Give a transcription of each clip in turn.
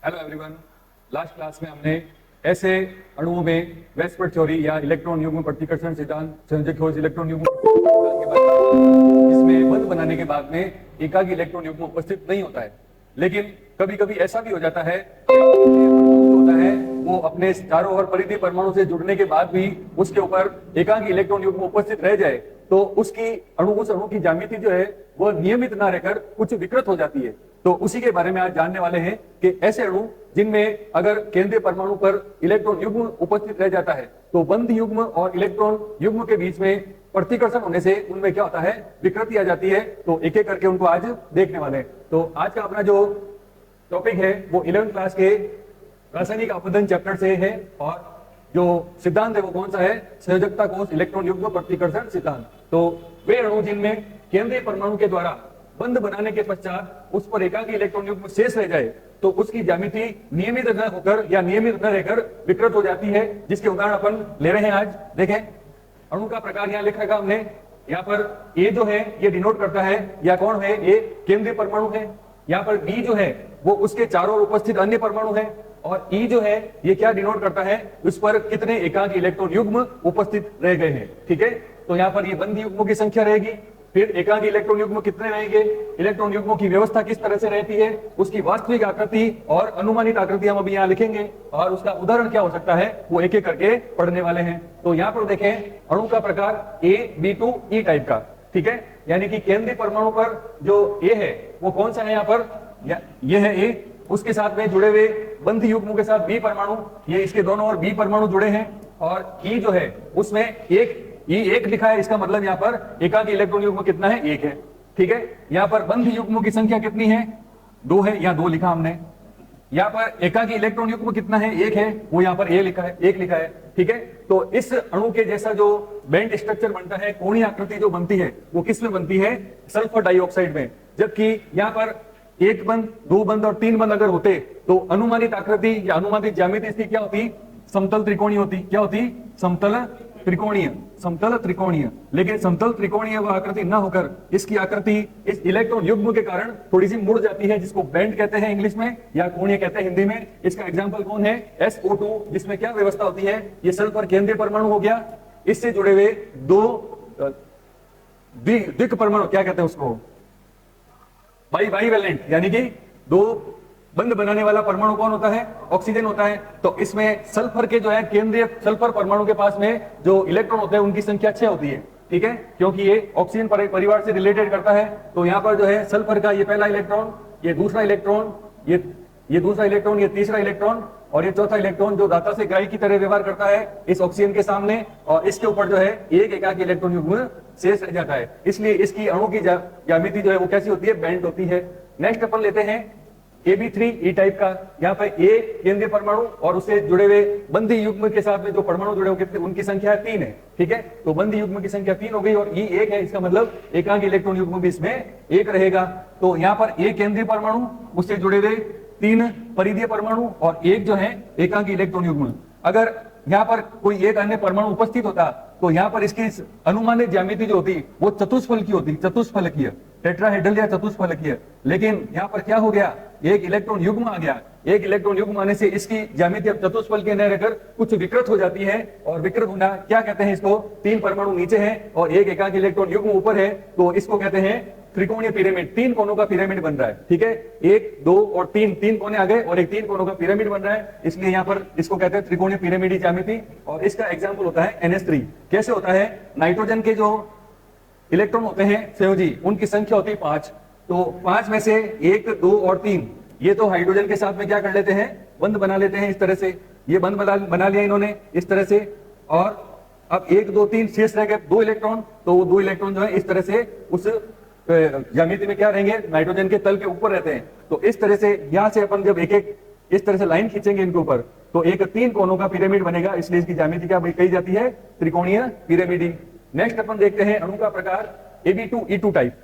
Hello everyone. Last class में हमने ऐसे अणुओं में वेस्टवर्ड थ्योरी या इलेक्ट्रॉन युग्म प्रतिकर्षण सिद्धांत, संयोजक खोज इलेक्ट्रॉन युग्म सिद्धांत के बारे में, इसमें बंद बनाने के बाद में एकाकी इलेक्ट्रॉन युग्म उपस्थित नहीं होता है। लेकिन कभी कभी ऐसा भी हो जाता है होता है वो अपने चारों ओर परिधि परमाणु से जुड़ने के बाद भी उसके ऊपर एकाकी इलेक्ट्रॉन युग्म उपस्थित रह जाए तो उस अणु की ज्यामिति जो है वो नियमित ना रहकर कुछ विकृत हो जाती है। तो उसी के बारे में आज जानने वाले हैं कि ऐसे अणु जिनमें अगर केंद्रीय परमाणु पर इलेक्ट्रॉन युग्म उपस्थित रह जाता है तो बंध युग्म और इलेक्ट्रॉन युग्म के बीच में प्रतिकर्षण होने से उनमें क्या होता है, विकृति आ जाती है। तो एक एक करके उनको आज देखने वाले हैं। तो आज का अपना जो टॉपिक है वो 11th क्लास के रासायनिक अपवर्तन चैप्टर से है और जो सिद्धांत है वो कौन सा है, संयोजकता कोष इलेक्ट्रॉन युग्म प्रतिकर्षण सिद्धांत। तो वे अणु जिनमें केंद्रीय परमाणु के द्वारा बंध बनाने के पश्चात उस पर एकाकी इलेक्ट्रॉन युग्म शेष रह जाए तो उसकी ज्यामिति नियमित न होकर या नियमित न रहकर विकृत हो जाती है, जिसके उदाहरण अपन ले रहे हैं आज। देखें, अणु का प्रकार यहाँ लिख रखा हमने। यहाँ पर ए जो है ये डिनोट करता है या कौन है, ए केंद्रीय परमाणु है। यहाँ पर बी जो है वो उसके चारों ओर उपस्थित अन्य परमाणु है और ई जो है ये क्या डिनोट करता है, उस पर कितने एकाकी इलेक्ट्रॉन युग्म उपस्थित रह गए हैं। ठीक है, तो यहाँ पर ये बंध युग्मों की संख्या रहेगी, फिर एकाकी इलेक्ट्रॉन युग्म कितने रहेंगे, इलेक्ट्रॉन युग्मों की व्यवस्था किस तरह से रहती है, उसकी वास्तविक आकृति और अनुमानित आकृति हम अभी यहाँ लिखेंगे और उसका उदाहरण क्या हो सकता है वो एक एक करके पढ़ने वाले हैं। तो यहाँ पर देखें, अणु का प्रकार A, B2, E टाइप का। ठीक है, यानी कि केंद्रीय परमाणु पर जो ए है वो कौन सा है, यहाँ पर ये है ए, उसके साथ में जुड़े हुए बंध युग्मों के साथ बी परमाणु, ये इसके दोनों ओर बी परमाणु जुड़े हैं और ई जो है उसमें एक लिखा है। इसका मतलब यहाँ पर एकाकी इलेक्ट्रॉन युग्म कितना है, एक है। ठीक है, यहाँ पर बंध युग्मों की संख्या कितनी है, 2 है, यहाँ 2 लिखा हमने। यहाँ पर एकाकी इलेक्ट्रॉन युग्म कितना है, 1 है, वो यहाँ पर 1 लिखा है। ठीक है, तो इस अणु के जैसा जो बेंट स्ट्रक्चर बनता है, कोणीय आकृति जो बनती है वो किस में बनती है, सल्फर डाइऑक्साइड में। जबकि यहाँ पर 1 बंध, 2 बंध और 3 बंध अगर होते तो अनुमानित आकृति या अनुमानित ज्यामिति इसकी क्या होती, समतल त्रिकोणीय होती। क्या होती, समतल त्रिकोणीय। लेकिन समतल त्रिकोणीय वह आकृति न होकर इसकी आकृति इस इलेक्ट्रॉन युग्म के कारण थोड़ी सी मुड़ जाती है, जिसको बेंड कहते हैं इंग्लिश में या कोणीय कहते हैं हिंदी में। इसका एग्जांपल कौन है, SO2, जिसमें क्या व्यवस्था होती है, ये सल्फर केंद्रीय परमाणु हो गया, इससे जुड़े हुए 2 द्विक परमाणु, क्या कहते हैं उसको, बाईवैलेंट, यानी कि 2 बंध बनाने वाला परमाणु कौन होता है, ऑक्सीजन होता है। तो इसमें सल्फर के जो है केंद्रीय सल्फर परमाणु के पास में जो इलेक्ट्रॉन होते हैं उनकी संख्या 6 होती है। ठीक है, क्योंकि ये ऑक्सीजन परिवार से रिलेटेड करता है। तो यहाँ पर जो है सल्फर का ये पहला इलेक्ट्रॉन, ये दूसरा इलेक्ट्रॉन, ये दूसरा इलेक्ट्रॉन, ये तीसरा इलेक्ट्रॉन और ये चौथा इलेक्ट्रॉन जो दाता से गाय की तरह व्यवहार करता है इस ऑक्सीजन के सामने, और इसके ऊपर जो है एक एकाकी इलेक्ट्रॉन युग्म शेष रह जाता है। इसलिए इसकी अणु की ज्यामिति जो है वो कैसी होती है, बेंड होती है। नेक्स्ट अपन लेते हैं AB3E टाइप का। यहाँ पर ए केंद्रीय परमाणु और उससे जुड़े हुए बंध युग्म के साथ में जो परमाणु जुड़े हुए कितने, उनकी संख्या 3 है। ठीक है, तो बंध युग्म की संख्या 3 हो गई और E 1 है, इसका मतलब एकाकी इलेक्ट्रॉन युग्म भी इसमें 1 रहेगा। तो यहाँ पर एक केंद्रीय परमाणु, उससे जुड़े हुए 3 परिधीय परमाणु और एक जो है एकाकी इलेक्ट्रॉन युग्म। अगर यहाँ पर कोई एक अन्य परमाणु उपस्थित होता तो यहाँ पर इसकी अनुमानित ज्यामिति जो होती वो चतुष्फल की होती, चतुष्फलकीय, टेट्राहेड्रल या चतुष्फलकीय। लेकिन यहाँ पर क्या हो गया, एक इलेक्ट्रॉन युग्म आ गया। एक इलेक्ट्रॉन युग्म आने से इसकी ज्यामिति अब चतुष्फलकीय न रहकर कुछ विकृत हो जाती है। और विकृत होना क्या कहते हैं इसको, 3 परमाणु नीचे है और एक एकाकी इलेक्ट्रॉन युग्म ऊपर है, तो इसको कहते हैं त्रिकोणीय पिरामिड। 3 कोनों का पिरामिड बन रहा है। ठीक है, 1, 2 और 3 कोने आ गए और एक 3 कोनों का पिरामिड बन रहा है, इसलिए यहाँ पर इसको कहते हैं त्रिकोणीय पिरामिडी ज्यामिति। और इसका एग्जाम्पल होता है NH3। कैसे होता है, नाइट्रोजन के जो इलेक्ट्रॉन होते हैं संयोजी, उनकी संख्या होती है 5। तो 5 में से 1, 2 और 3 ये तो हाइड्रोजन के साथ में क्या कर लेते हैं, बंध बना लेते हैं। इस तरह से ये बंध बना लिया इन्होंने इस तरह से, और अब 1, 2, 3 शेष रह गए 2 इलेक्ट्रॉन। तो वो 2 इलेक्ट्रॉन जो है इस तरह से उस ज्यामिति में क्या रहेंगे, नाइट्रोजन के तल के ऊपर रहते हैं। तो इस तरह से यहाँ से अपन जब एक एक इस तरह से लाइन खींचेंगे इनके ऊपर तो एक 3 कोनों का पिरामिड बनेगा, इसलिए इसकी ज्यामिति क्या कही जाती है, त्रिकोणीय पिरामिडी। नेक्स्ट अपन देखते हैं अणु का प्रकार AB2E2 टाइप।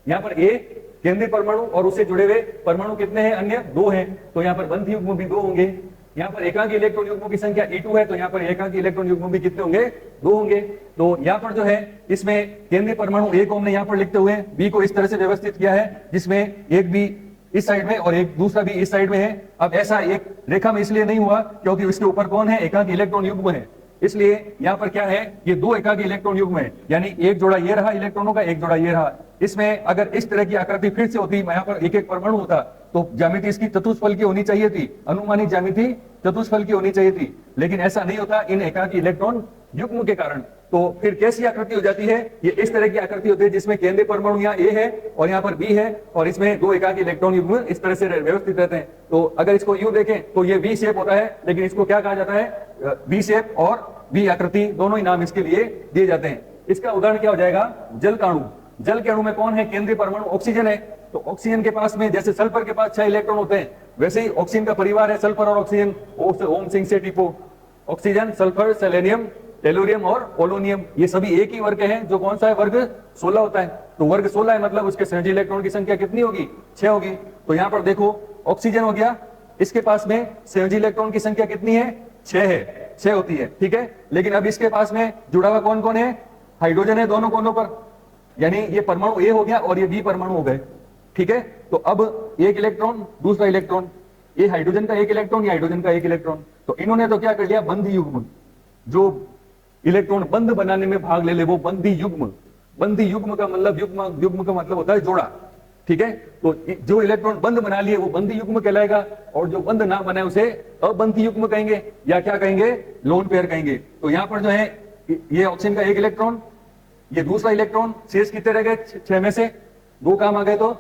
यहाँ पर ए केंद्रीय परमाणु और उससे जुड़े हुए परमाणु कितने हैं, अन्य 2 हैं। तो यहाँ पर बंध युग्म भी 2 होंगे। यहाँ पर एकाकी इलेक्ट्रॉन युग्मों की संख्या E2 है, तो यहाँ पर एकाकी इलेक्ट्रॉन युग्म भी कितने होंगे, 2 होंगे। तो यहाँ पर जो है इसमें केंद्रीय परमाणु A को हमने यहाँ पर लिखते हुए B को इस तरह से व्यवस्थित किया है, जिसमें एक भी इस साइड में और एक दूसरा भी इस साइड में है। अब ऐसा एक रेखा में इसलिए नहीं हुआ क्योंकि इसके ऊपर कौन है, एकाकी इलेक्ट्रॉन युग्म है, इसलिए यहां पर क्या है, ये दो एकाकी इलेक्ट्रॉन युग्म है, यानी एक जोड़ा ये रहा इलेक्ट्रॉनों का, एक जोड़ा ये रहा। इसमें अगर इस तरह की आकृति फिर से होती, यहाँ पर एक एक परमाणु होता, तो ज्यामिति इसकी चतुष्फल की होनी चाहिए थी, अनुमानित ज्यामिति चतुष्फल की होनी चाहिए थी, लेकिन ऐसा नहीं होता इन एकाकी इलेक्ट्रॉन युग्म के कारण। तो फिर कैसी आकृति हो जाती है, ये इस तरह की आकृति होती है जिसमें केंद्रीय परमाणु यहाँ ए है और यहाँ पर बी है और इसमें दो एकाकी इलेक्ट्रॉन युग्म इस तरह से व्यवस्थित रहते हैं। तो अगर इसको यूं देखें तो ये वी शेप होता है, लेकिन इसको क्या कहा जाता है, वी शेप और वी आकृति, दोनों ही नाम इसके लिए दिए जाते हैं। इसका उदाहरण क्या हो जाएगा, जल का अणु। जल के अणु में कौन है, केंद्रीय परमाणु ऑक्सीजन है, तो ऑक्सीजन के पास में जैसे सल्फर के पास 6 इलेक्ट्रॉन होते हैं, वैसे ही ऑक्सीजन का परिवार है, सल्फर और ऑक्सीजन, ओम सिंह से टिपो, ऑक्सीजन, सल्फर, सेलेनियम, टेलुरियम और पोलोनियम, ये सभी एक ही वर्ग है, जो कौन सा है, वर्ग 16 होता है। तो वर्ग 16 है, मतलब उसके संयोजी इलेक्ट्रॉन की संख्या कितनी होगी, 6 होगी। तो यहाँ पर देखो ऑक्सीजन हो गया, इसके पास में संयोजी इलेक्ट्रॉन की संख्या कितनी है, 6 है, 6 होती है, ठीक है। लेकिन अब इसके पास में जुड़ा हुआ कौन कौन है, हाइड्रोजन है दोनों कोनों पर, यानी ये परमाणु ए हो गया और ये बी परमाणु हो गए, ठीक है। तो अब एक इलेक्ट्रॉन दूसरा इलेक्ट्रॉन, ये हाइड्रोजन का एक इलेक्ट्रॉन, ये हाइड्रोजन का एक इलेक्ट्रॉन, तो इन्होंने तो क्या कर लिया, बंधी युग्म, जो इलेक्ट्रॉन बंध बनाने में भाग ले वो बंधी युग्म। बंधी युग्म का मतलब युग्म का मतलब होता है जोड़ा, ठीक है। तो जो इलेक्ट्रॉन बंध बना लिए वो बंधी युग्म कहलाएगा, और जो बंध ना बनाए उसे अबंधी युग्म कहेंगे, या क्या कहेंगे, लोन पेयर कहेंगे। तो यहां पर जो है ये ऑक्सीजन का एक इलेक्ट्रॉन, ये दूसरा इलेक्ट्रॉन, शेष कितने रह गए, 6 में से 2 काम आ गए तो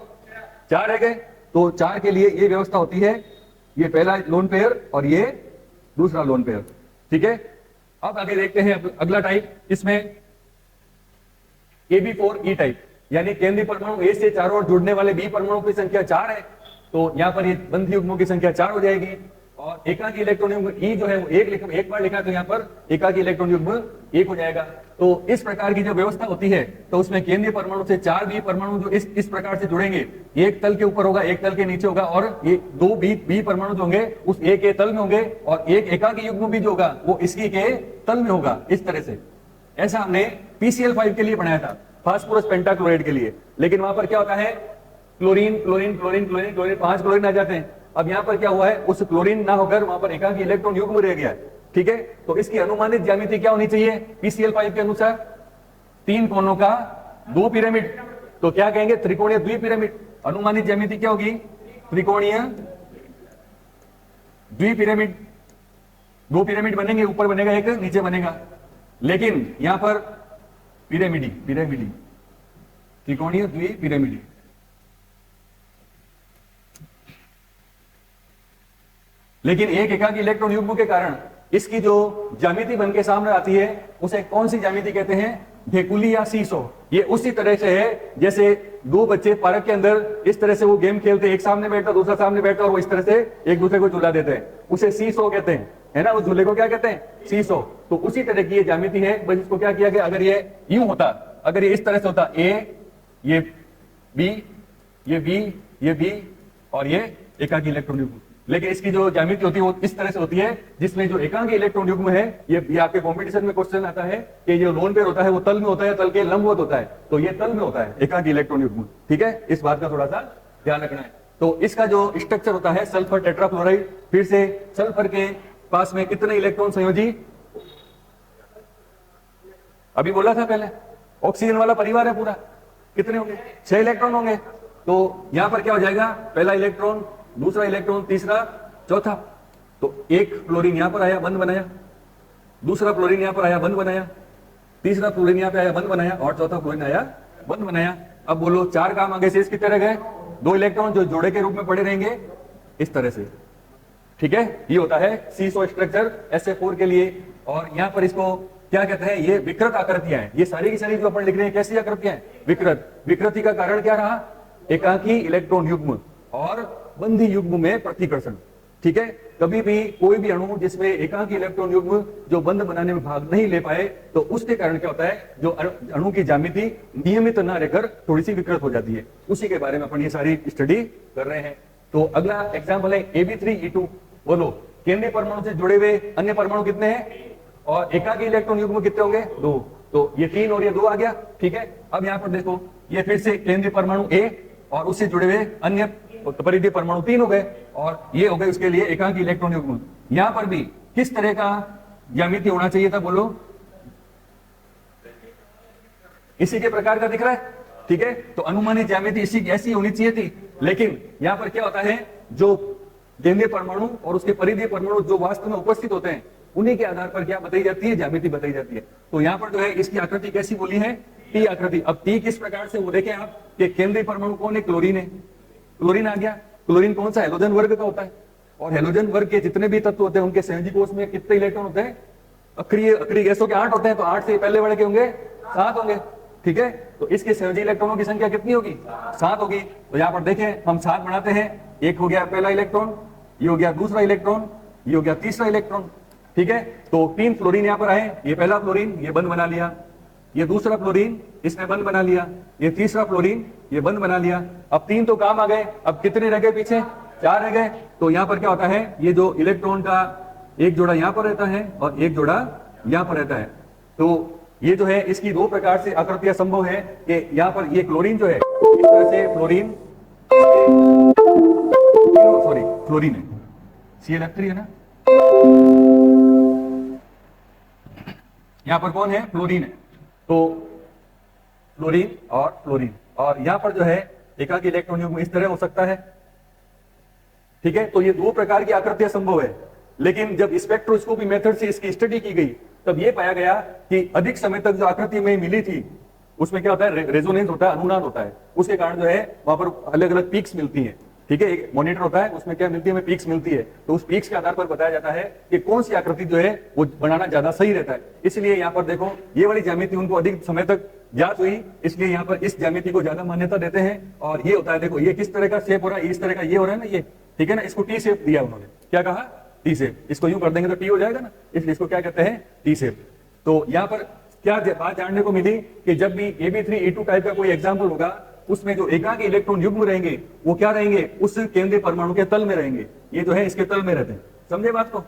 4 रह गए। तो 4 के लिए ये व्यवस्था होती है, ये पहला लोन पेयर और ये दूसरा लोन पेयर, ठीक है। अब आगे देखते हैं अगला टाइप, इसमें Ab4E टाइप, यानी केंद्रीय परमाणु ए से चारों ओर जुड़ने वाले बी परमाणु की संख्या 4 है, तो यहां पर ये बंधी युग्मों की संख्या 4 हो जाएगी। और एकाकी इलेक्ट्रॉन युग्म ई जो है वो एक बार लिखा, तो यहाँ पर एकाकी इलेक्ट्रॉन युग्म 1 हो जाएगा। तो इस प्रकार की जो व्यवस्था होती है, तो उसमें केंद्रीय परमाणु से 4 बी परमाणु जो इस प्रकार से जुड़ेंगे, एक तल के ऊपर होगा, एक तल के नीचे होगा, और ये 2 बी परमाणु जो होंगे उस एक के तल में होंगे, और एक एकाकी युग्म भी जो होगा वो इसकी के तल में होगा, इस तरह से। ऐसा हमने PCl5 के लिए बनाया था, फास्फोरस पेंटाक्लोराइड के लिए, लेकिन वहां पर क्या होता है, chlorine chlorine chlorine chlorine chlorine 5 chlorine आ जाते हैं। अब यहाँ पर क्या हुआ है, उस क्लोरीन ना होकर वहां पर एकाकी इलेक्ट्रॉन युग्म रह गया, ठीक है। तो इसकी अनुमानित ज्यामिति क्या होनी चाहिए, PCl5 के अनुसार 3 कोनों का 2 पिरामिड, तो क्या कहेंगे, त्रिकोणीय द्विपिरामिड। अनुमानित ज्यामिति क्या होगी, त्रिकोणीय द्विपिरामिड। 2 पिरामिड बनेंगे, ऊपर बनेगा एक, नीचे बनेगा, लेकिन यहां पर पिरामिडी त्रिकोणीय द्विपिरामिडी। लेकिन एक एकाकी इलेक्ट्रॉन युग्म के कारण इसकी जो ज्यामिति बन के सामने आती है उसे कौन सी ज्यामिति कहते हैं, ढेकुली या सीसो। ये उसी तरह से है जैसे 2 बच्चे पार्क के अंदर इस तरह से वो गेम खेलते, एक सामने बैठता दूसरा सामने बैठता, और वो इस तरह से एक दूसरे को झूला देते हैं, उसे सीसो कहते हैं, है ना। उस झूले को क्या कहते हैं, सीसो। तो उसी तरह की ये ज्यामिति है, बस इसको क्या किया गया, अगर ये यूं होता, अगर ये इस तरह से होता, ए, ये बी, ये बी, ये बी, और ये एकाकी इलेक्ट्रॉन युग्म, लेकिन इसकी जो ज्यामिति होती है वो इस तरह से होती है, जिसमें जो एकाकी इलेक्ट्रॉन युग्म है, ये आपके कंपटीशन में क्वेश्चन आता है कि जो लोन पेयर होता है वो तल में होता है, तल के लंबवत होता है, तो ये तल में होता है एकाकी इलेक्ट्रॉन युग्म, ठीक है। इस बात का थोड़ा सा ध्यान रखना है। तो इसका जो स्ट्रक्चर होता है, सल्फर टेट्राफ्लोराइड, फिर से सल्फर के पास में कितने इलेक्ट्रॉन संयोजी, अभी बोला था पहले, ऑक्सीजन वाला परिवार है पूरा, कितने होंगे, 6 इलेक्ट्रॉन होंगे। तो यहां पर क्या हो जाएगा, पहला इलेक्ट्रॉन, दूसरा इलेक्ट्रॉन, तीसरा, चौथा, तो एक फ्लोरीन यहां पर आया, बंद बनाया, दूसरा फ्लोरीन यहां पर आया, बंद बनाया, तीसरा फ्लोरीन यहां पे आया, बंद बनाया, और चौथा फ्लोरीन आया, बंद बनाया। अब बोलो 4 काम आगे शेष कितने रह गए, 2 इलेक्ट्रॉन जो जोड़े के रूप में पड़े रहेंगे इस तरह से, ठीक है। ये होता है सीसो स्ट्रक्चर SA4 के लिए। और यहां पर इसको क्या कहते हैं, ये विकृत आकृतियां हैं, ये सारी की सारी जो अपन लिख रहे हैं कैसी आकृतियां हैं, विकृत। विकृति का कारण क्या रहा, एकाकी इलेक्ट्रॉन युग्म और बंधी युग्म में प्रतिकर्षण, ठीक है। कभी भी कोई भी अणु जिसमें एकाकी इलेक्ट्रॉन युग्म जो बंध बनाने में भाग नहीं ले पाए, तो उसके कारण क्या होता है, जो अणु की ज्यामिति नियमित न रहकर थोड़ी सी विकृत हो जाती है। उसी के बारे में अपन ये सारी स्टडी कर रहे हैं। तो अगला एग्जाम्पल है Ab3E2। बोलो केंद्रीय परमाणु से जुड़े हुए अन्य परमाणु कितने हैं, और एकाकी इलेक्ट्रॉन युग्म कितने होंगे, 2। तो ये 3 और ये 2 आ गया, ठीक है। अब यहां पर देखो, ये फिर से केंद्रीय परमाणु ए और उससे जुड़े हुए अन्य परिधीय परमाणु 3 हो गए और ये हो गए उसके लिए एकांकी इलेक्ट्रॉन युग्म। यहां पर भी किस तरह का ज्यामिति होना चाहिए था बोलो? इसी के प्रकार का दिख रहा है, ठीक है। तो अनुमानित ज्यामिति इसी ऐसी होनी चाहिए थी, लेकिन यहां पर क्या होता है, जो केंद्रीय परमाणु और उसके परिधीय परमाणु जो वास्तव में उपस्थित होते हैं उन्हीं के आधार पर क्या बताई जाती है, ज्यामिति बताई जाती है। तो यहां पर जो है इसकी आकृति कैसी बोली है, टी आकृति। अब टी किस प्रकार से, वो देखें आप कि केंद्रीय परमाणु कौन है, क्लोरीन है। क्लोरीन आ गया। क्लोरीन कौन सा, हेलोजन वर्ग का होता है, और हेलोजन वर्ग के जितने भी तत्व होते हैं उनके संयोजी कोष में कितने इलेक्ट्रॉन होते हैं, अक्रिय गैसों के 8 होते हैं, तो 8 से पहले वाले के होंगे 7 होंगे, ठीक है। तो इसके संयोजी इलेक्ट्रॉनों की संख्या कितनी होगी, 7 होगी। तो यहाँ पर देखें हम 7 बनाते हैं, एक हो गया पहला इलेक्ट्रॉन, ये हो गया दूसरा इलेक्ट्रॉन, ये हो गया तीसरा इलेक्ट्रॉन, ठीक है। तो 3 फ्लोरीन यहाँ पर आए, ये पहला फ्लोरीन ये बंद बना लिया, ये दूसरा फ्लोरीन इसने बंद बना लिया, ये तीसरा फ्लोरीन ये बंद बना लिया। अब 3 तो काम आ गए, अब कितने रह गए पीछे, 4 रह गए। तो यहाँ पर क्या होता है, ये जो इलेक्ट्रॉन का एक जोड़ा यहाँ पर रहता है और एक जोड़ा यहाँ पर रहता है। तो ये जो है इसकी 2 प्रकार से आकृतियां संभव है कि यहाँ पर ये क्लोरीन जो है इस तरह से फ्लोरीन, सॉरी फ्लोरीन है, Cl3 है ना, यहां पर कौन है, फ्लोरीन है। तो फ्लोरीन और फ्लोरीन, और यहां पर जो है एकाकी इलेक्ट्रॉन युग्म इस तरह हो सकता है, ठीक है। तो ये 2 प्रकार की आकृतियां संभव है, लेकिन जब स्पेक्ट्रोस्कोपी मेथड से इसकी स्टडी की गई तब ये पाया गया कि अधिक समय तक जो आकृति में मिली थी उसमें क्या होता है, रेजोनेंस होता है, अनुनाद होता है, उसके कारण जो है वहां पर अलग अलग पीक्स मिलती हैं, ठीक है। एक मॉनिटर होता है, उसमें क्या मिलती है, हमें पीक्स मिलती है। तो उस पीक्स के आधार पर बताया जाता है कि कौन सी आकृति जो है वो बनाना ज्यादा सही रहता है। इसलिए यहाँ पर देखो ये वाली ज्यामिति उनको अधिक समय तक ज्ञात हुई, इसलिए यहाँ पर इस ज्यामिति को ज्यादा मान्यता देते हैं। और ये होता है, देखो ये किस तरह का शेप हो रहा है, इस तरह का ये हो रहा है ना, ये ठीक है ना, इसको टी शेप दिया उन्होंने, क्या कहा, टी शेप। इसको यूं कर देंगे तो टी हो जाएगा ना, इसलिए इसको क्या कहते हैं, टी शेप। तो यहाँ पर क्या बात जानने को मिली कि जब भी Ab3E2 टाइप का कोई एग्जाम्पल होगा उसमें जो एकाकी इलेक्ट्रॉन युग्म रहेंगे वो क्या रहेंगे, उस केंद्रीय परमाणु के तल में रहेंगे। ये जो है इसके तल में रहते हैं, समझे बात को।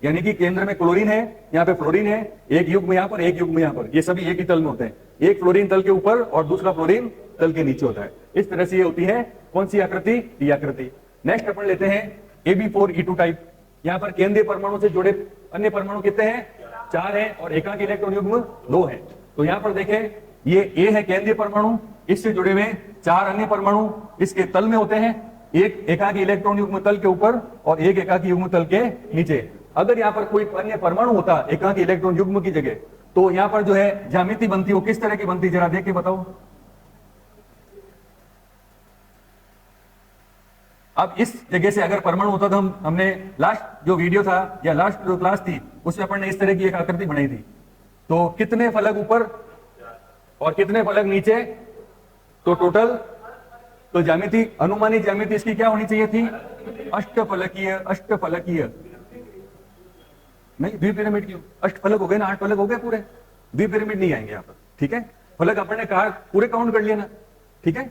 यानी कि केंद्र में क्लोरीन है, यहाँ पे फ्लोरीन है, एक युग्म यहाँ पर, एक युग्म यहाँ पर, ये सभी एक ही तल में होते हैं। एक फ्लोरीन तल के ऊपर और दूसरा फ्लोरीन तल के नीचे होता है। इस तरह से ये होती है कौन सी आकृति, टी आकृति। नेक्स्ट अपन लेते हैं Ab4E2 टाइप। यहाँ पर केंद्रीय परमाणु से जुड़े अन्य परमाणु कितने हैं, 4 है, और एकाकी इलेक्ट्रॉन युग्म 2 है। तो यहाँ पर देखें ये A है केंद्रीय परमाणु, इससे जुड़े हुए 4 अन्य परमाणु इसके तल में होते हैं, एक एकाकी इलेक्ट्रॉन युग्म तल के ऊपर और एक एकाकी युग्म तल के नीचे। अगर यहाँ पर कोई अन्य परमाणु होता एकाकी इलेक्ट्रॉन युग्म की जगह, तो यहाँ पर जो है ज्यामिति बनती, वो किस तरह की बनती, जरा देख के बताओ। अब इस जगह से अगर परमाणु होता, तो हमने लास्ट जो वीडियो था या लास्ट जो क्लास थी उसमें अपन ने इस तरह की एक आकृति बनाई थी। तो कितने फलक ऊपर और कितने फलक नीचे, तो टोटल, तो ज्यामिति, अनुमानित ज्यामिति इसकी क्या होनी चाहिए थी, अष्टफलकीय। अष्टफलकीय नहीं, द्विपिरामिड क्यों, अष्टफलक हो गए ना, 8 फलक हो गए पूरे, द्विपिरामिड नहीं आएंगे यहाँ पर, ठीक है। फलक अपन ने पूरे काउंट कर लिया ना, ठीक है।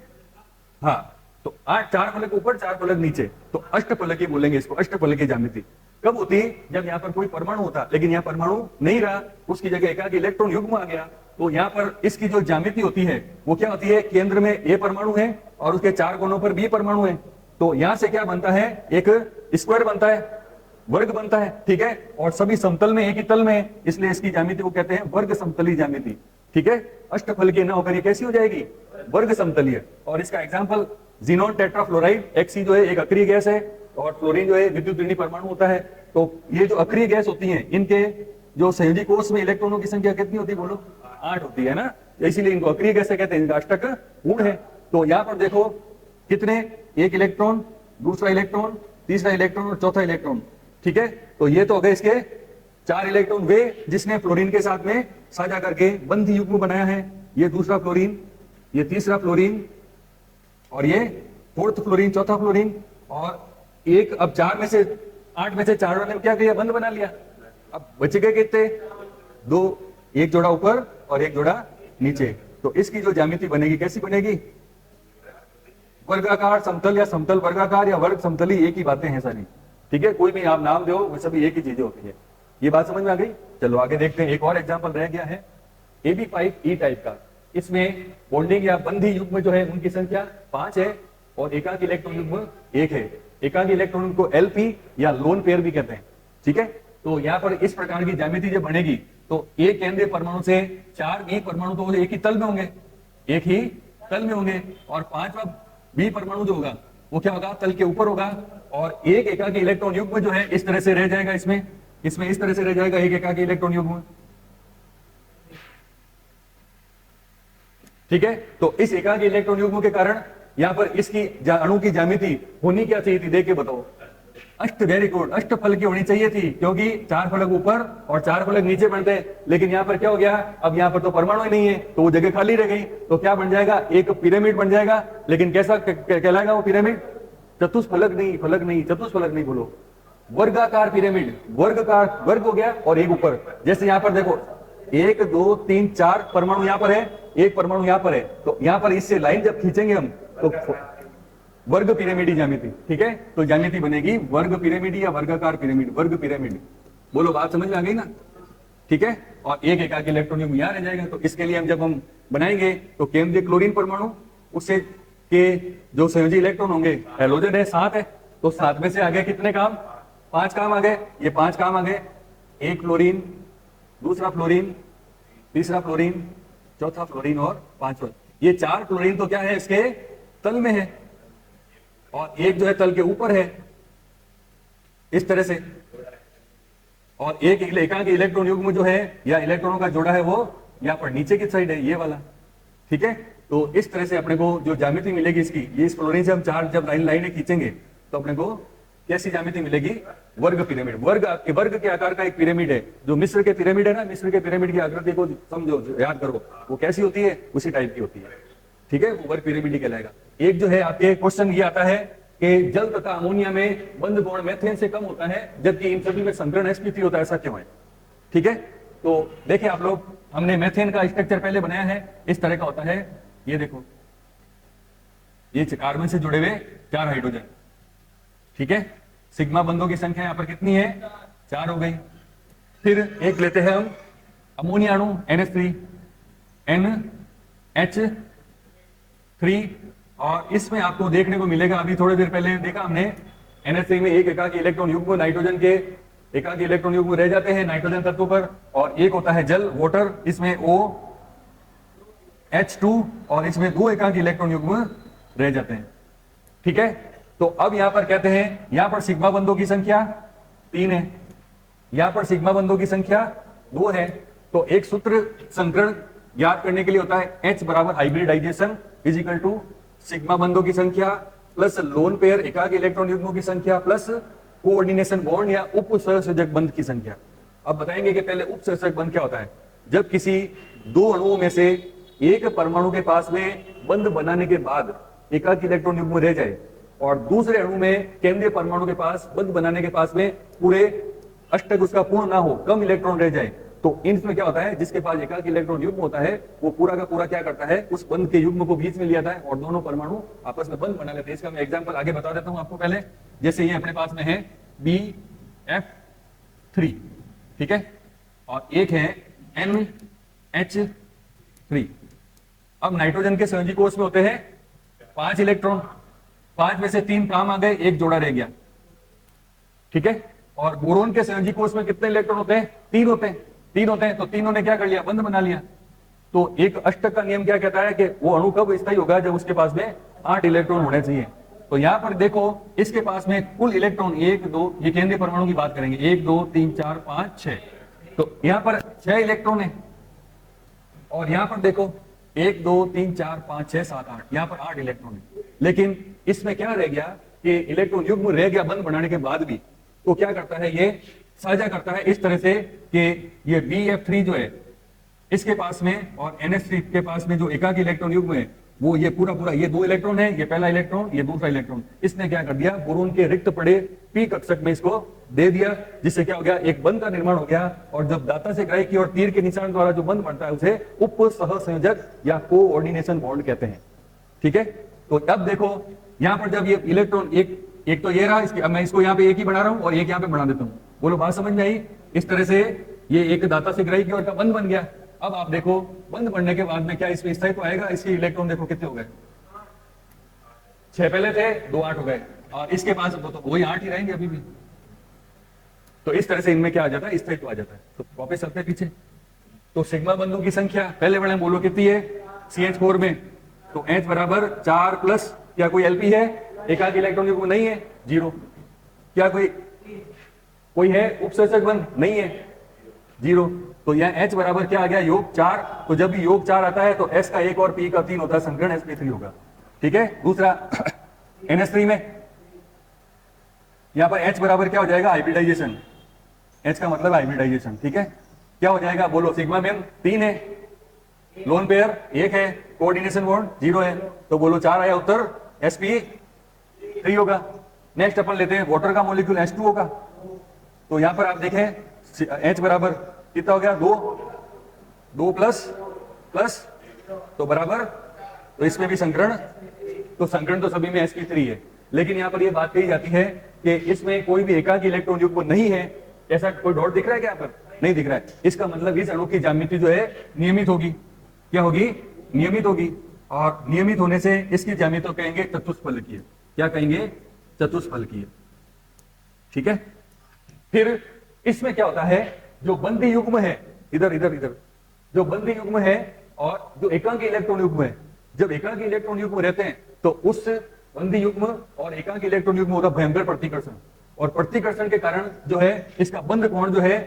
हाँ, तो 4 फलक ऊपर 4 फलक नीचे, तो अष्टफलकीय बोलेंगे इसको, अष्टफलकीय ज्यामिति। कब होती है, जब यहाँ पर कोई परमाणु होता लेकिन यहाँ परमाणु नहीं रहा, उसकी जगह एकाकी इलेक्ट्रॉन युग्म आ गया, तो यहाँ पर इसकी जो ज्यामिति होती है वो क्या होती है, केंद्र में ए परमाणु है और उसके 4 कोनों पर बी परमाणु है। तो यहाँ से क्या बनता है, एक स्क्वायर बनता है, वर्ग बनता है, ठीक है। और सभी समतल में एक ही तल में है, इसलिए इसकी ज्यामिति को कहते हैं वर्ग समतलीय ज्यामिति, ठीक है। अष्टफलकीय न होकर ये कैसी हो जाएगी, वर्ग समतलीय। और इसका एग्जाम्पल जीनोन टेट्राफ्लोराइड, Xc जो है एक अक्रिय गैस है और फ्लोरीन जो है विद्युत ऋणी परमाणु होता है। तो ये जो अक्रिय गैस होती हैं इनके जो संयोजी कोष में इलेक्ट्रॉनों की संख्या कितनी होती है बोलो, 8 होती है ना, इसीलिए इनको अक्रिय गैस कहते हैं, इनका अष्टक गुण है। तो यहाँ पर देखो कितने, एक इलेक्ट्रॉन, दूसरा इलेक्ट्रॉन, तीसरा इलेक्ट्रॉन और चौथा इलेक्ट्रॉन, ठीक है। तो ये तो हो गए इसके 4 इलेक्ट्रॉन, वे जिसने फ्लोरीन के साथ में साझा करके बंध युग्म बनाया है। ये दूसरा फ्लोरीन, ये तीसरा फ्लोरीन, और ये 4th फ्लोरीन, चौथा फ्लोरीन, और एक, अब 8 में से 4 ने क्या किया, बंद बना लिया। अब बच गए कितने, 2, एक जोड़ा ऊपर और एक जोड़ा नीचे। तो इसकी जो ज्यामिति बनेगी कैसी बनेगी, वर्गाकार समतल या समतल वर्गाकार या वर्ग समतली, एक ही बातें हैं सारी, ठीक है। कोई भी आप नाम दो, वो सभी एक ही चीजें होती है। ये बात समझ में आ गई। चलो आगे देखते हैं, एक और एग्जाम्पल रह गया है Ab5E टाइप का। इसमें बॉन्डिंग या बंधी युग्म जो है उनकी संख्या 5 है, और एकाकी इलेक्ट्रॉन युग्म एक है। एकाकी इलेक्ट्रॉन युग्म को एलपी या लोन पेयर भी कहते हैं। ठीक है, तो यहाँ पर इस प्रकार की ज्यामिति जब बनेगी तो एक केंद्रीय परमाणु से 4 बी परमाणु तो एक ही तल में होंगे, एक ही तल में होंगे, और 5वां बी परमाणु जो होगा वो क्या होगा, तल के ऊपर होगा, और एक एकाकी इलेक्ट्रॉन युग्म जो है इस तरह से रह जाएगा, इसमें इस तरह से रह जाएगा एक एकाकी इलेक्ट्रॉन युग्म। ठीक है, तो इस एकाकी इलेक्ट्रॉन युग्म के कारण यहाँ पर इसकी अणु की ज्यामिति होनी क्या चाहिए थी, देख के बताओ। अष्ट, वेरी गुड, अष्टफल की होनी चाहिए थी, क्योंकि 4 फलक ऊपर और 4 फलक नीचे बनते हैं। लेकिन यहाँ पर क्या हो गया, अब यहाँ पर तो परमाणु ही नहीं है, तो वो जगह खाली रह गई, तो क्या बन जाएगा, एक पिरामिड बन जाएगा। लेकिन कैसा कहलाएगा वो पिरामिड, चतुष्फलक नहीं, फलक नहीं, चतुष्फलक नहीं, बोलो वर्गाकार पिरामिड। वर्गाकार, वर्ग हो गया और एक ऊपर, जैसे यहाँ पर देखो 1 2 3 4 परमाणु यहाँ पर है, एक परमाणु यहाँ पर है, तो यहाँ पर इससे लाइन जब खींचेंगे हम तो वर्ग पिरामिडी ज्यामिति। ठीक है, तो ज्यामिति बनेगी वर्ग पिरामिडी या वर्गाकार पिरामिड, वर्ग पिरामिड। बोलो बात समझ में आ गई ना। ठीक है, और एक एकाकी इलेक्ट्रॉन युग्म यहाँ रह जाएगा। तो इसके लिए हम जब हम बनाएंगे तो केंद्रीय क्लोरीन परमाणु, उससे के जो संयोजी इलेक्ट्रॉन होंगे, हैलोजन है 7 है, तो 7 में से आ गए कितने काम, 5 काम आ गए, ये 5 काम आ गए, एक फ्लोरीन, दूसरा फ्लोरीन, तीसरा फ्लोरीन, चौथा फ्लोरीन और 5वां। ये 4 फ्लोरीन तो क्या है, इसके तल में है, और एक जो है तल के ऊपर है इस तरह से, और एक एकाकी इलेक्ट्रॉन युग्म जो है या इलेक्ट्रॉनों का जोड़ा है वो यहाँ पर नीचे की साइड है, ये वाला। ठीक है, तो इस तरह से अपने को जो ज्यामिति मिलेगी इसकी, ये इस फ्लोरीन से हम 4 जब लाइनें खींचेंगे तो अपने को कैसी ज्यामिति मिलेगी, वर्ग पिरामिड। वर्ग के आकार का एक पिरामिड है, जो मिस्र के पिरामिड है ना, मिस्र के पिरामिड की आकृति को समझो, याद करो, वो कैसी होती है, उसी टाइप की होती है। ठीक है, वो वर्ग पिरामिड कहलाएगा। एक जो है आपके क्वेश्चन ये आता है कि जल तथा अमोनिया में बंध कोण मेथेन से कम होता है, जबकि इन सभी में संकरण sp3 होता है, ऐसा क्यों है। ठीक है, तो देखिए आप लोग, हमने मेथेन का स्ट्रक्चर पहले बनाया है, इस तरह का होता है, ये देखो, ये कार्बन से जुड़े हुए 4 हाइड्रोजन। ठीक है, सिग्मा बंधों की संख्या यहाँ पर कितनी है, 4 हो गई। फिर एक लेते हैं हम अमोनिया अणु NH3, NH3, और इसमें आपको देखने को मिलेगा, अभी थोड़ी देर पहले देखा हमने, NH3 में एक एकाकी इलेक्ट्रॉन युग्म नाइट्रोजन के एकाकी इलेक्ट्रॉन युग्म रह जाते हैं नाइट्रोजन तत्व पर, और एक होता है जल, वाटर, इसमें OH2, और इसमें 2 एकाकी इलेक्ट्रॉन युग्म रह जाते हैं। ठीक है, तो अब यहां पर कहते हैं, यहां पर सिग्मा बंधों की संख्या 3 है, यहां पर सिग्मा बंधों की संख्या 2 है, तो एक सूत्र संकरण याद करने के लिए होता है, H बराबर hybridisation is equal to sigma बंधों की संख्या प्लस लोन पेयर एकाकी इलेक्ट्रॉन युग्मों की संख्या प्लस कोऑर्डिनेशन बॉन्ड या उप सहसंयोजक बंध की संख्या। अब बताएंगे कि पहले उप सहसंयोजक बंध क्या होता है। जब किसी 2 अणुओं में से एक परमाणु के पास में बंध बनाने के बाद एकाकी इलेक्ट्रॉन युग्म रह जाए, और दूसरे अणु में केंद्रीय परमाणु के पास बंध बनाने के पास में पूरे अष्टक उसका पूर्ण ना हो, कम इलेक्ट्रॉन रह जाए, तो इसमें क्या होता है, जिसके पास एकाकी इलेक्ट्रॉन युग्म होता है वो पूरा का पूरा क्या करता है, उस बंध के युग्म को बीच में ले आता है और दोनों परमाणु आपस में बंध बना लेते हैं। इसका मैं एग्जांपल आगे बता देता हूं आपको। पहले जैसे ये अपने पास में है BF3, ठीक है, और एक है NH3। अब नाइट्रोजन के संयोजी कोष में होते हैं 5 इलेक्ट्रॉन, 5 में से 3 काम आ गए, एक जोड़ा रह गया। ठीक है, और बोरोन के संयोजी कोष में कितने इलेक्ट्रॉन होते हैं, 3 होते हैं। 3 होते हैं, तो तीनों ने क्या कर लिया, बंध बना लिया। तो एक अष्टक का नियम क्या कहता है कि वो अणु कब स्थायी होगा, जब उसके पास में 8 इलेक्ट्रॉन होने चाहिए। तो यहां पर देखो इसके पास में कुल इलेक्ट्रॉन 1 2, ये केंद्रीय परमाणु की बात करेंगे, 1 2 3 4 5 6, तो यहां पर 6 इलेक्ट्रॉन है। और यहां पर देखो 1 2 3 4 5 6 7 8, यहां पर 8 इलेक्ट्रॉन है। लेकिन इसमें क्या रह गया कि इलेक्ट्रॉन युग्म रह गया बंध बनाने के बाद भी, तो क्या करता है, ये साझा करता है इस तरह से कि ये BF3 जो है इसके पास में और NH3 के पास में जो एकाकी इलेक्ट्रॉन युग्म है वो ये पूरा पूरा, ये 2 इलेक्ट्रॉन है, ये पहला इलेक्ट्रॉन, ये दूसरा इलेक्ट्रॉन, इसने क्या कर दिया, बोरोन के रिक्त पड़े P कक्षक में इसको दे दिया, जिससे क्या हो गया, एक बंध का निर्माण हो गया। और जब दाता से ग्राही की और तीर के निशान द्वारा जो बंध बनता है उसे उप सहसंयोजक या कोऑर्डिनेशन बॉन्ड कहते हैं। ठीक है, तो अब देखो यहां पर जब ये इलेक्ट्रॉन एक तो ये रहा, इसकी अब मैं इसको यहाँ पे एक ही बना रहा हूं और एक यहाँ पे बना देता हूं। बोलो बात समझ में आई। इस तरह से ये एक दाता से ग्राही की ओर का बंध बन गया। अब आप देखो बंध बनने के बाद में क्या इसमें स्थायित्व आएगा, इसके इलेक्ट्रॉन देखो कितने हो गए, 6 पहले थे, 2 8 हो गए, और इसके पास तो वही 8 ही रहेंगे अभी भी। तो इस तरह से इनमें क्या आ जाता है, स्थायित्व आ जाता है। तो वापस चलते हैं पीछे। तो सिग्मा बंधु की संख्या पहले वाले बोलो कितनी है CH4 में, तो H बराबर 4 प्लस, क्या कोई एलपी है, एकाक इलेक्ट्रॉन युग्म नहीं है, 0। क्या कोई है उपसर्जक बंध, नहीं है, 0। तो यह H बराबर क्या आ गया, योग 4। तो जब भी योग 4 आता है तो S का 1 और P का 3 होता है, संकरण sp3 होगा। ठीक है। दूसरा NH3 में यहां पर H बराबर क्या हो जाएगा, हाइब्रिडाइजेशन। H का मतलब हाइब्रिडाइजेशन। ठीक है। क्या हो जाएगा बोलो, सिग्मा मेम 3 है, लोन पेयर 1 है, कोऑर्डिनेशन बॉन्ड 0 है, तो बोलो 4 आया उत्तर, sp3 होगा। नेक्स्ट अपन लेते हैं वाटर का मॉलिक्यूल H2 होगा। तो यहां पर आप देखें H बराबर कितना हो गया, 2 प्लस तो बराबर, तो इसमें भी संकरण, तो संकरण तो सभी में sp3 है। लेकिन यहां पर यह बात कही जाती है कि इसमें कोई भी एकाक इलेक्ट्रॉन युग्म नहीं है। ऐसा कोई डॉट दिख रहा है क्या यहाँ पर, नहीं दिख रहा है। इसका मतलब इस अणु की ज्यामिति जो है नियमित होगी। क्या होगी, नियमित होगी। और नियमित होने से इसकी ज्यामिति कहेंगे चतुष्फलकीय। क्या कहेंगे, चतुष्फलकीय। ठीक है। फिर इसमें क्या होता है, जो बंदी युग्म है, इधर जो बंदी युग्म है और जो एकांकी इलेक्ट्रॉन युग्म है, जब एकांकी इलेक्ट्रॉन युग्म रहते हैं तो उस बंदी युग्म और एकांकी इलेक्ट्रॉन युग्म होता है भयंकर प्रतिकर्षण। और प्रतिकर्षण के कारण जो है इसका बंध कोण जो है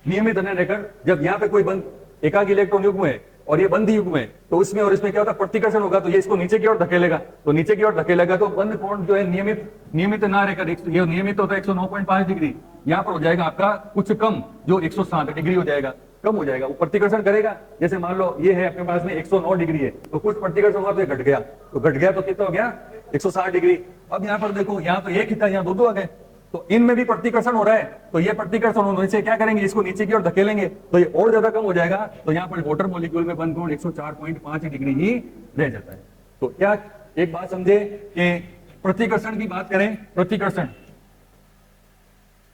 नियमित बने रहकर, जब यहाँ पे कोई बंद एकांकी इलेक्ट्रॉन युग्म है और ये बंदी युग्म है, तो उसमें और इसमें क्या होता है, प्रतिकर्षण होगा, तो ये इसको नीचे की ओर धकेलेगा। तो नीचे की ओर धकेलेगा तो बंद कोण जो है नियमित ना रहकर, ये नियमित होता है 109.5 डिग्री, यहाँ पर हो जाएगा आपका कुछ कम, जो 160 डिग्री हो जाएगा, कम हो जाएगा। वो प्रतिकर्षण करेगा। जैसे मान लो ये है अपने पास में 109 डिग्री है, तो कुछ प्रतिकर्षण हुआ तो ये घट गया, तो कितना हो गया, 160 डिग्री। अब यहाँ पर देखो, यहाँ तो एक ही था, यहाँ दो आ गए, तो इनमें भी प्रतिकर्षण हो रहा है। तो ये प्रतिकर्षण होने से क्या करेंगे, इसको नीचे की ओर धकेलेंगे, तो ये और ज्यादा कम हो जाएगा। तो यहाँ पर वाटर मॉलिक्यूल में बंद कोण 104.5 डिग्री ही रह जाता है। तो क्या एक बात समझे कि प्रतिकर्षण की बात करें,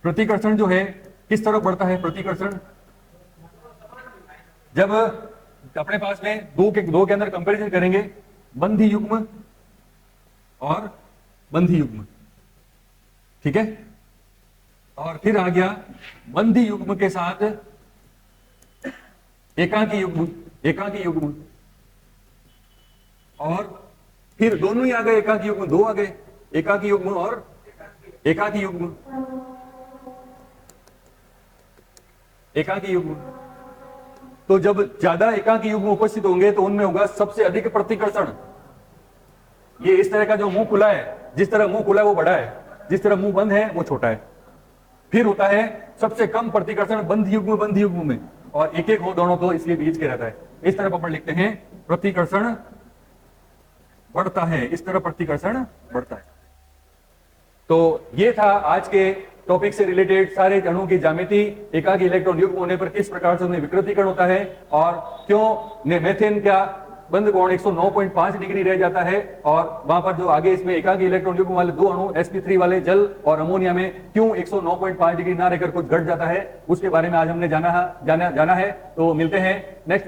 प्रतिकर्षण जो है किस तरफ बढ़ता है, प्रतिकर्षण जब अपने पास में दो के अंदर कंपैरिजन करेंगे, बंधी युग्म और बंधी युग्म। ठीक है। और फिर आ गया बंधी युग्म के साथ एकांकी युग्म, और फिर दोनों ही आ गए, एकांकी युग्म, दो आ गए, एकांकी युग्म और एकांकी युग्म, एकांकी युग्म। तो जब ज्यादा एकांकी युग्म उपस्थित होंगे तो उनमें होगा सबसे अधिक प्रतिकर्षण। ये इस तरह का जो मुंह खुला है, जिस तरह मुंह खुला है वो बड़ा है, जिस तरह मुंह बंद है वो छोटा है। फिर होता है सबसे कम प्रतिकर्षण बंध युग्म में, और एक एक हो दोनों, तो इसलिए बीच के रहता है। इस तरह अपन लिखते हैं प्रतिकर्षण बढ़ता है, इस तरह प्रतिकर्षण बढ़ता है। तो ये था आज के टॉपिक से रिलेटेड सारे अणुओं की ज्यामिति, एकाकी इलेक्ट्रॉन युग्म होने पर किस प्रकार से उनमें विकृतीकरण होता है, और क्यों मेथेन का बंध कोण 109.5 डिग्री रह जाता है, और वहां पर जो आगे इसमें एकाकी इलेक्ट्रॉन युग्म वाले दो अणु sp3 वाले जल और अमोनिया में क्यों 109.5 डिग्री ना रहकर कुछ घट जाता है, उसके बारे में आज हमने जाना है। तो मिलते हैं नेक्स्ट